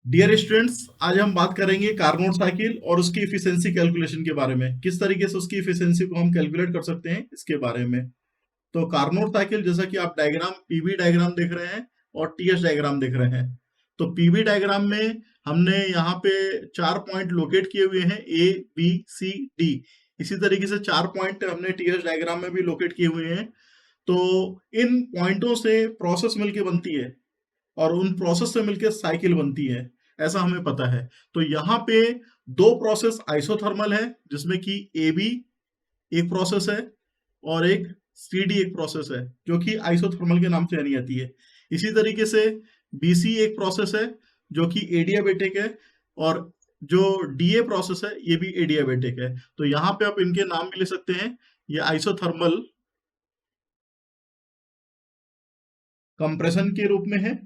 Dear students, आज हम बात करेंगे कार्नोट साइकिल और उसकी इफिशिएंसी कैलकुलेशन के बारे में। किस तरीके से उसकी इफिशिएंसी को हम कैलकुलेट कर सकते हैं इसके बारे में। तो कार्नोट साइकिल, जैसा कि आप डायग्राम पीवी डायग्राम देख रहे हैं और टीएस डायग्राम देख रहे हैं। तो पीवी डायग्राम में हमने यहाँ पे 4 पॉइंट लोकेट किए हुए हैं, ए बी सी डी। इसी तरीके से 4 पॉइंट हमने टीएस डायग्राम में भी लोकेट किए हुए हैं। तो इन पॉइंटों से प्रोसेस मिलके बनती है और उन प्रोसेस से मिलकर साइकिल बनती है, ऐसा हमें पता है। तो यहाँ पे दो प्रोसेस आइसोथर्मल है, जिसमें कि ए बी एक प्रोसेस है और एक सी डी एक प्रोसेस है, जो कि आइसोथर्मल के नाम से जानी जाती है। इसी तरीके से बी सी एक प्रोसेस है जो कि एडियाबेटिक है, और जो डी ए प्रोसेस है ये भी एडियाबेटिक है। तो यहाँ पे आप इनके नाम भी ले सकते हैं। ये आइसोथर्मल कंप्रेशन के रूप में है,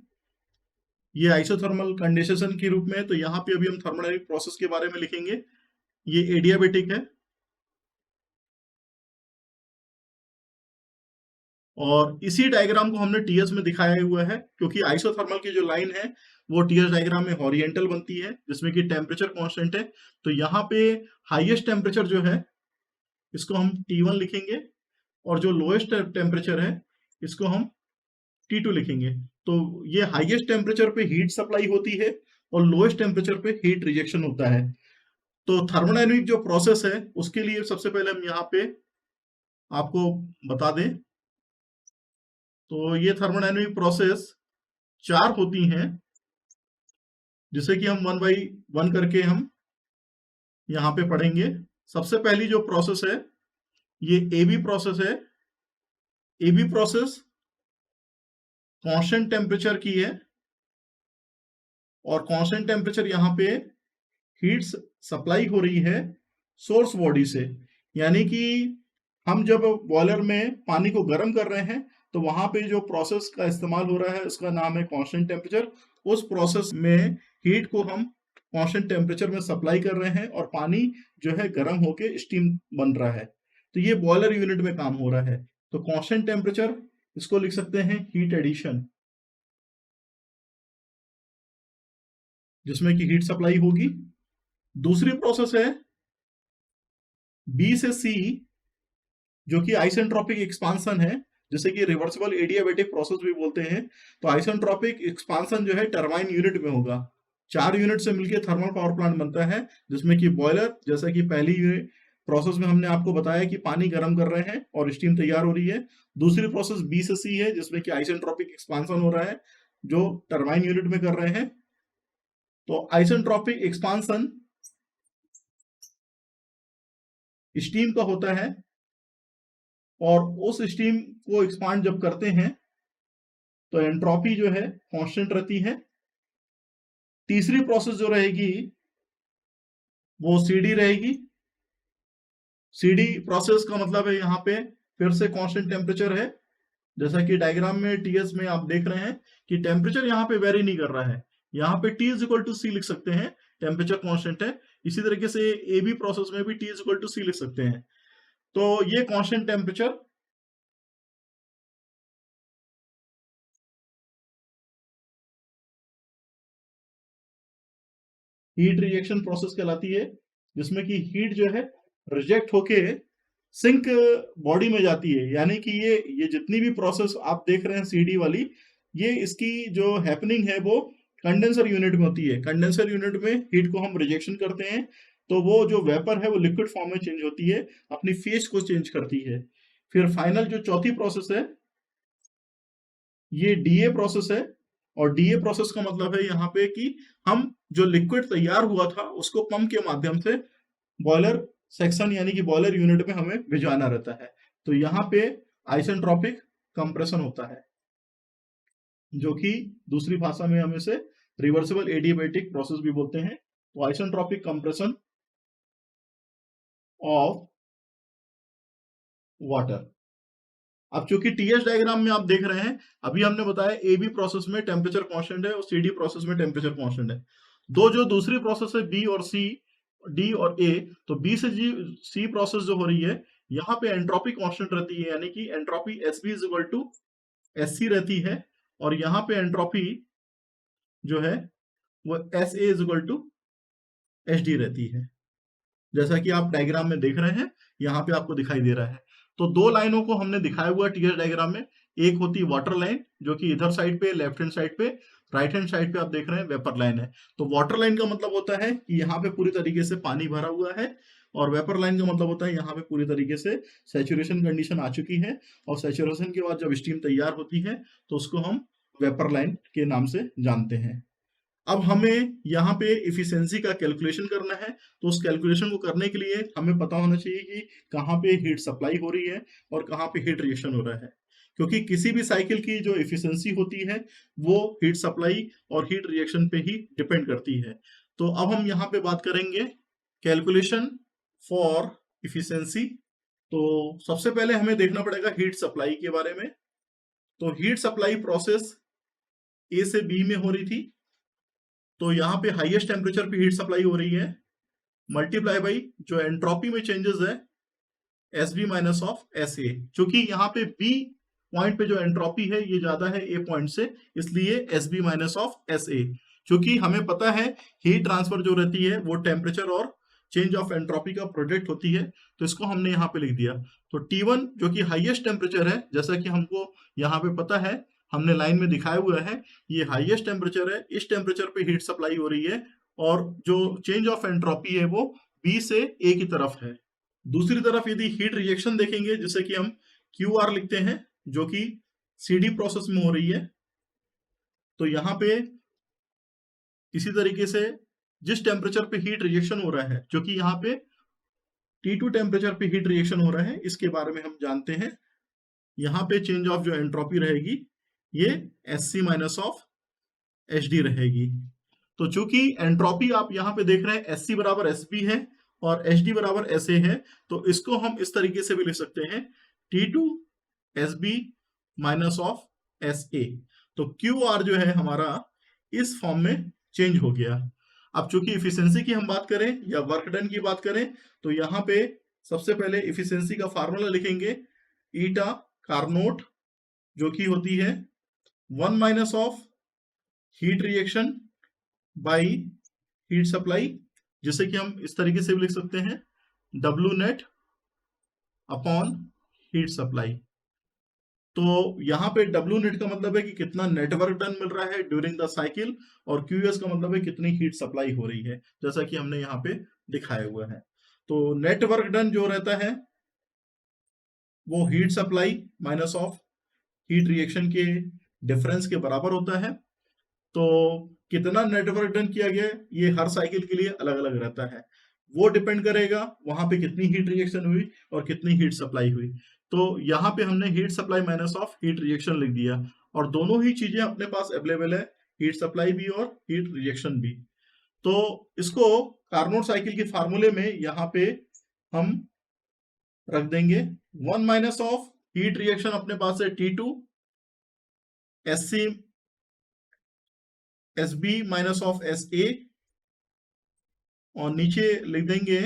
ये आइसोथर्मल कंडेंसेशन के रूप में है। तो यहाँ पे अभी हम थर्मोडायनेमिक प्रोसेस के बारे में लिखेंगे। ये एडियाबेटिक है, और इसी डायग्राम को हमने टीएस में दिखाया हुआ है, क्योंकि आइसोथर्मल की जो लाइन है वो टीएस डायग्राम में हॉरिजेंटल बनती है, जिसमें कि टेम्परेचर कांस्टेंट है। तो यहाँ पे हाईएस्ट टेम्परेचर जो है इसको हम T1 लिखेंगे, और जो लोएस्ट टेम्परेचर है इसको हम T2 लिखेंगे। तो ये हाईएस्ट टेम्परेचर पे हीट सप्लाई होती है और लोएस्ट टेम्परेचर पे हीट रिजेक्शन होता है। तो थर्मोडायनेमिक जो प्रोसेस है उसके लिए सबसे पहले हम यहाँ पे आपको बता दें, तो ये थर्मोडायनेमिक प्रोसेस 4 होती हैं, जिसे कि हम वन बाई वन करके हम यहाँ पे पढ़ेंगे। सबसे पहली जो प्रोसेस है ये ए बी प्रोसेस है। A B process constant temperature की है, और कांस्टेंट टेम्परेचर यहाँ पे हीट सप्लाई हो रही है सोर्स बॉडी से। यानी कि हम जब बॉयलर में पानी को गर्म कर रहे हैं तो वहां पे जो प्रोसेस का इस्तेमाल हो रहा है उसका नाम है कांस्टेंट टेम्परेचर। उस प्रोसेस में हीट को हम कांस्टेंट टेम्परेचर में सप्लाई कर रहे हैं, और पानी जो है गर्म होके स्टीम बन रहा है। तो ये बॉयलर यूनिट में काम हो रहा है। तो कांस्टेंट टेम्परेचर, इसको लिख सकते हैं हीट एडिशन, जिसमें कि हीट सप्लाई होगी। दूसरी प्रोसेस है बी से सी, जो कि आइसेंट्रोपिक एक्सपांसन है, जिसे कि रिवर्सिबल एडियाबेटिक प्रोसेस भी बोलते हैं। तो आइसेंट्रोपिक एक्सपांसन जो है टरबाइन यूनिट में होगा। 4 यूनिट से मिलकर थर्मल पावर प्लांट बनता है, जिसमें कि बॉयलर, जैसा कि पहली प्रोसेस में हमने आपको बताया कि पानी गर्म कर रहे हैं और स्टीम तैयार हो रही है। दूसरी प्रोसेस बी से सी है, जिसमें कि आइसेंट्रोपिक एक्सपांसन हो रहा है, जो टरबाइन यूनिट में कर रहे हैं। तो आइसेंट्रोपिक एक्सपांसन स्टीम का होता है, और उस स्टीम को एक्सपांड जब करते हैं तो एंट्रोपी जो है कांस्टेंट रहती है। तीसरी प्रोसेस जो रहेगी वो सीडी रहेगी। सीडी प्रोसेस का मतलब है यहाँ पे फिर से कांस्टेंट टेम्परेचर है, जैसा कि डायग्राम में टीएस में आप देख रहे हैं कि टेम्परेचर यहाँ पे वेरी नहीं कर रहा है। यहाँ पे T इज इक्वल टू सी लिख सकते हैं, टेम्परेचर कांस्टेंट है। इसी तरीके से ए बी प्रोसेस में भी T इज इक्वल टू सी लिख सकते हैं। तो ये constant temperature heat rejection process कहलाती है, जिसमें कि हीट जो है रिजेक्ट होके सिंक बॉडी में जाती है। यानी कि ये जितनी भी प्रोसेस आप देख रहे हैं सीडी वाली, ये इसकी जो हैपनिंग है वो कंडेंसर यूनिट में होती है। कंडेंसर यूनिट में हीट को हम रिजेक्शन करते हैं, तो वो जो वेपर है वो लिक्विड फॉर्म में चेंज होती है, अपनी फेस को चेंज करती है। फिर फाइनल जो चौथी प्रोसेस है ये डीए प्रोसेस है। और डीए प्रोसेस का मतलब है यहाँ पे कि हम जो लिक्विड तैयार हुआ था उसको पंप के माध्यम से बॉयलर सेक्शन यानी कि बॉयलर यूनिट में हमें भिजवाना रहता है। तो यहाँ पे आइसेंट्रोपिक कंप्रेशन होता है, जो कि दूसरी भाषा में हम इसे रिवर्सिबल एडियाबैटिक प्रोसेस भी बोलते हैं। तो आइसेंट्रोपिक कंप्रेशन ऑफ वाटर। अब चूंकि टीएस डायग्राम में आप देख रहे हैं, अभी हमने बताया ए बी प्रोसेस में टेम्परेचर कांस्टेंट है और सी डी प्रोसेस में टेम्परेचर कांस्टेंट है। दो जो दूसरी प्रोसेस है बी और सी, डी और ए, तो बी से जी सी प्रोसेस जो हो रही है, यहाँ पे एंट्रोपी कांस्टेंट रहती है, यानी कि entropy S B is equal to S C रहती है। और यहाँ पे एंट्रोपी जो है वो S A is equal to H D रहती है, जैसा कि आप डायग्राम में देख रहे हैं, यहाँ पे आपको दिखाई दे रहा है। तो दो लाइनों को हमने दिखाया हुआ टीएस डायग्राम में, एक होती है वाटर लाइन जो कि इधर साइड पे लेफ्ट हैंड साइड पे, राइट हैंड साइड पे आप देख रहे हैं वेपर लाइन है। तो वाटर लाइन का मतलब होता है कि यहाँ पे पूरी तरीके से पानी भरा हुआ है, और वेपर लाइन का मतलब होता है यहाँ पे पूरी तरीके से सैचुरेशन कंडीशन आ चुकी है, और सैचुरेशन के बाद जब स्टीम तैयार होती है तो उसको हम वेपर लाइन के नाम से जानते हैं। अब हमें यहाँ पे इफिशियंसी का कैलकुलेशन करना है, तो उस कैलकुलेशन को करने के लिए हमें पता होना चाहिए कि कहाँ पे हीट सप्लाई हो रही है और कहाँ पे हीट रिएक्शन हो रहा है, क्योंकि किसी भी साइकिल की जो इफिशियंसी होती है वो हीट सप्लाई और हीट रिएक्शन पे ही डिपेंड करती है। तो अब हम यहाँ पे बात करेंगे कैलकुलेशन फॉर इफिशियंसी। तो सबसे पहले हमें देखना पड़ेगा हीट सप्लाई के बारे में। तो हीट सप्लाई प्रोसेस ए से बी में हो रही थी, तो यहाँ पे हाईएस्ट टेम्परेचर पे हीट सप्लाई हो रही है, मल्टीप्लाई बाई जो एंट्रोपी में चेंजेस है S B minus of S A, क्योंकि यहाँ पे बी पॉइंट पे जो एंट्रोपी है ये ज्यादा है ए पॉइंट से, इसलिए S B minus of S A. क्योंकि हमें पता है हीट ट्रांसफर जो रहती है वो टेम्परेचर और चेंज ऑफ एंट्रोपी का प्रोडक्ट होती है, तो इसको हमने यहाँ पे लिख दिया। तो T1 जो कि हाईएस्ट टेम्परेचर है, जैसा कि हमको यहाँ पे पता है, हमने लाइन में दिखाया हुआ है, ये हाईएस्ट टेम्परेचर है, इस टेम्परेचर पे हीट सप्लाई हो रही है, और जो चेंज ऑफ एंट्रोपी है वो बी से ए की तरफ है। दूसरी तरफ यदि हीट रिएक्शन देखेंगे, जिसे कि हम क्यू आर लिखते हैं, जो कि सीडी प्रोसेस में हो रही है, तो यहाँ पे इसी तरीके से जिस टेम्परेचर पे हीट रिएक्शन हो रहा है, जो कि यहाँ पे T2 टेम्परेचर पे हीट रिएक्शन हो रहा है, इसके बारे में हम जानते हैं। यहाँ पे चेंज ऑफ जो एंट्रोपी रहेगी ये S C minus of H D रहेगी। तो चूंकि एंट्रोपी आप यहाँ पे देख रहे हैं एस सी बराबर एस बी है और एच डी बराबर एस ए है, तो इसको हम इस तरीके से भी लिख सकते हैं T2 S B minus of S A. तो क्यू आर जो है हमारा इस फॉर्म में चेंज हो गया। अब चूंकि इफिशियंसी की हम बात करें या वर्क डन की बात करें, तो यहाँ पे सबसे पहले इफिशियंसी का फार्मूला लिखेंगे, ईटा कार्नोट, जो कि होती है 1 minus of heat reaction by heat supply, जिसे कि हम इस तरीके से भी लिख सकते हैं W net upon heat supply. तो यहाँ पे W नेट का मतलब है कि कितना नेटवर्क डन मिल रहा है ड्यूरिंग द साइकिल, और QS का मतलब है कितनी हीट सप्लाई हो रही है, जैसा कि हमने यहाँ पे दिखाया हुआ है। तो नेटवर्क डन जो रहता है वो heat supply minus of heat reaction के डिफरेंस के बराबर होता है। तो कितना नेटवर्क डन किया गया ये हर साइकिल के लिए अलग अलग रहता है, वो डिपेंड करेगा वहां पे कितनी हीट रिएक्शन हुई और कितनी हीट सप्लाई हुई। तो यहाँ पे हमने heat supply minus of heat reaction लिख दिया, और दोनों ही चीजें अपने पास अवेलेबल है, हीट सप्लाई भी और हीट रिएक्शन भी। तो इसको कार्नोट साइकिल के फार्मूले में यहाँ पे हम रख देंगे 1 माइनस ऑफ हीट रिएक्शन अपने पास है T2 S C S B minus of S A, और नीचे लिख देंगे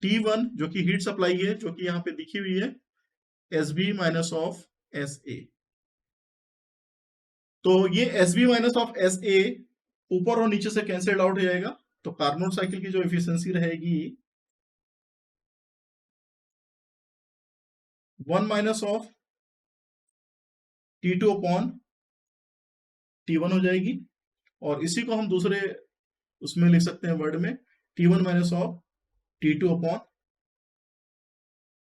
T1 जो कि हीट सप्लाई है, जो कि यहाँ पे दिखी हुई है, S B minus of S A. तो ये S B minus of S A ऊपर और नीचे से कैंसिल आउट हो जाएगा, तो कार्नोट साइकिल की जो एफिशिएंसी रहेगी 1 minus of T2 upon T1 हो जाएगी, और इसी को हम दूसरे उसमें लिख सकते हैं वर्ड में T1 minus of T2 upon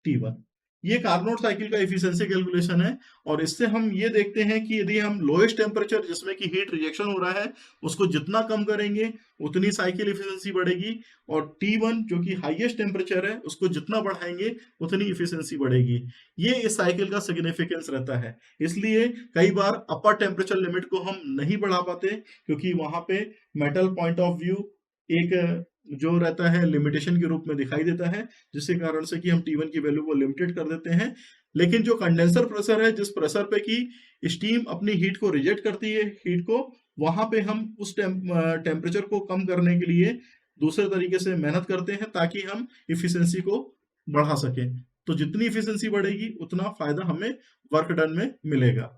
T1। ये कार्नोट साइकिल का एफिशिएंसी कैलकुलेशन है, और इससे हम ये देखते हैं कि यदि हम लोएस्ट टेम्परेचर जिसमें कि हीट रिजेक्शन हो रहा है उसको जितना कम करेंगे उतनी साइकिल एफिशिएंसी बढ़ेगी, और T1 जो कि हाईएस्ट टेम्परेचर है उसको जितना बढ़ाएंगे उतनी एफिशिएंसी बढ़ेगी। ये इस साइकिल का सिग्निफिकेंस रहता है। इसलिए कई बार अपर टेम्परेचर लिमिट को हम नहीं बढ़ा पाते, क्योंकि वहां पे मेटल पॉइंट ऑफ व्यू एक जो रहता है लिमिटेशन के रूप में दिखाई देता है, जिसके कारण से कि हम T1 की वैल्यू को लिमिटेड कर देते हैं। लेकिन जो कंडेंसर प्रेशर है, जिस प्रेशर पे कि स्टीम अपनी हीट को रिजेक्ट करती है हीट को, वहां पे हम उस टेम्परेचर को कम करने के लिए दूसरे तरीके से मेहनत करते हैं, ताकि हम इफिशियंसी को बढ़ा सकें। तो जितनी इफिशियंसी बढ़ेगी उतना फायदा हमें वर्क डन में मिलेगा।